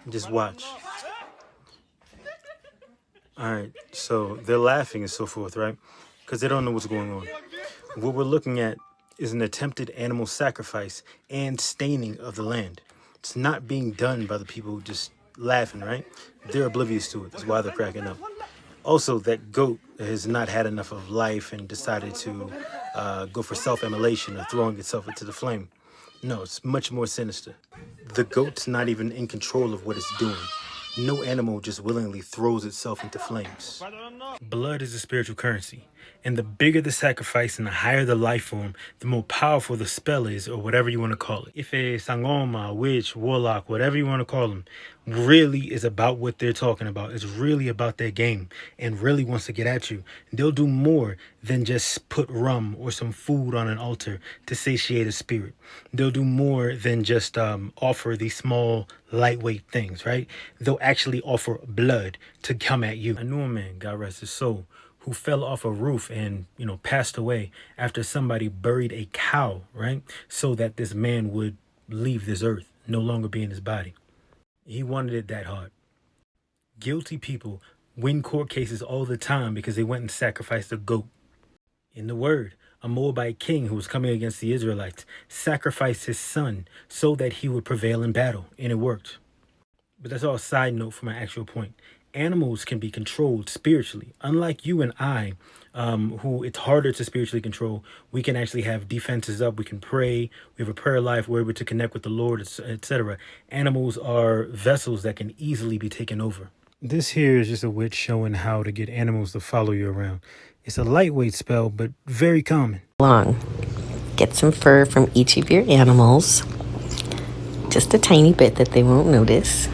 Just watch. All right, so they're laughing and so forth, right? Because they don't know what's going on. What we're looking at is an attempted animal sacrifice and staining of the land. It's not being done by the people just laughing, right? They're oblivious to it. That's why they're cracking up. Also, that goat has not had enough of life and decided to go for self-immolation or throwing itself into the flame. No, it's much more sinister. The goat's not even in control of what it's doing. No animal just willingly throws itself into flames. Blood is a spiritual currency, and the bigger the sacrifice and the higher the life form, the more powerful the spell is, or whatever you want to call it. If a sangoma, witch, warlock, whatever you want to call them, really is about what they're talking about, it's really about their game, and really wants to get at you, they'll do more than just put rum or some food on an altar to satiate a spirit. They'll do more than just offer these small, lightweight things, right? They'll actually offer blood to come at you. I knew a man, God rest his soul, who fell off a roof and, passed away after somebody buried a cow, right? So that this man would leave this earth, no longer be in his body. He wanted it that hard. Guilty people win court cases all the time because they went and sacrificed a goat. In the word, a Moabite king who was coming against the Israelites sacrificed his son so that he would prevail in battle, and it worked. But that's all a side note for my actual point. Animals can be controlled spiritually. Unlike you and I, who it's harder to spiritually control, we can actually have defenses up. We can pray. We have a prayer life. We're able to connect with the Lord, etc. Animals are vessels that can easily be taken over. This here is just a witch showing how to get animals to follow you around. It's a lightweight spell, but very common. Long. Get some fur from each of your animals. Just a tiny bit that they won't notice.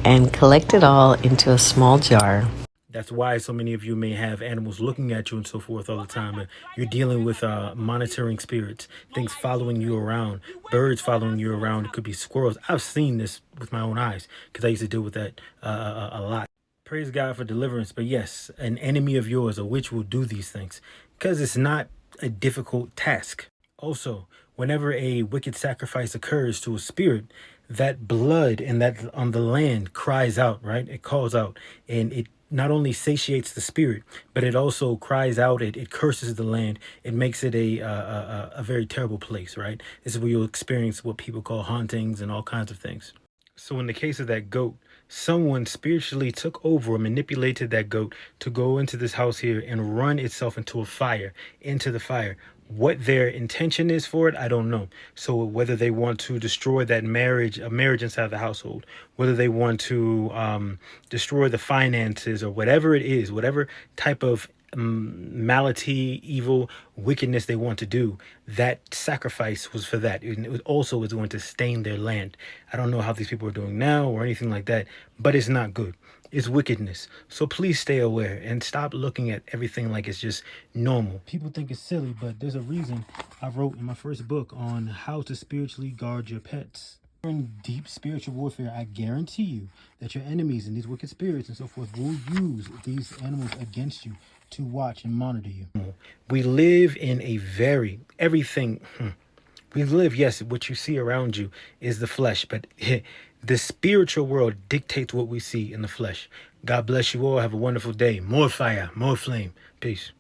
And collect it all into a small jar. That's why so many of you may have animals looking at you and so forth all the time. You're dealing with monitoring spirits, things following you around, birds following you around. It could be squirrels. I've seen this with my own eyes because I used to deal with that a lot. Praise God for deliverance. But yes, an enemy of yours, a witch, will do these things because it's not a difficult task. Also, whenever a wicked sacrifice occurs to a spirit, that blood and that on the land cries out, right? It calls out, and it not only satiates the spirit, but it also cries out. It curses the land. It makes it a very terrible place, right? This is where you'll experience what people call hauntings and all kinds of things. So in the case of that goat, someone spiritually took over or manipulated that goat to go into this house here and run itself into a fire, into the fire. What their intention is for it, I don't know. So whether they want to destroy that marriage, a marriage inside the household, whether they want to destroy the finances or whatever it is, whatever type of malady, evil, wickedness they want to do, that sacrifice was for that. And it also is going to stain their land. I don't know how these people are doing now or anything like that, but it's not good. It's wickedness. So please stay aware and stop looking at everything like it's just normal. People think it's silly, but there's a reason I wrote in my first book on how to spiritually guard your pets. In deep spiritual warfare, I guarantee you that your enemies and these wicked spirits and so forth will use these animals against you to watch and monitor you. We live in a yes, what you see around you is the flesh, but the spiritual world dictates what we see in the flesh. God bless you all. Have a wonderful day. More fire, more flame. Peace.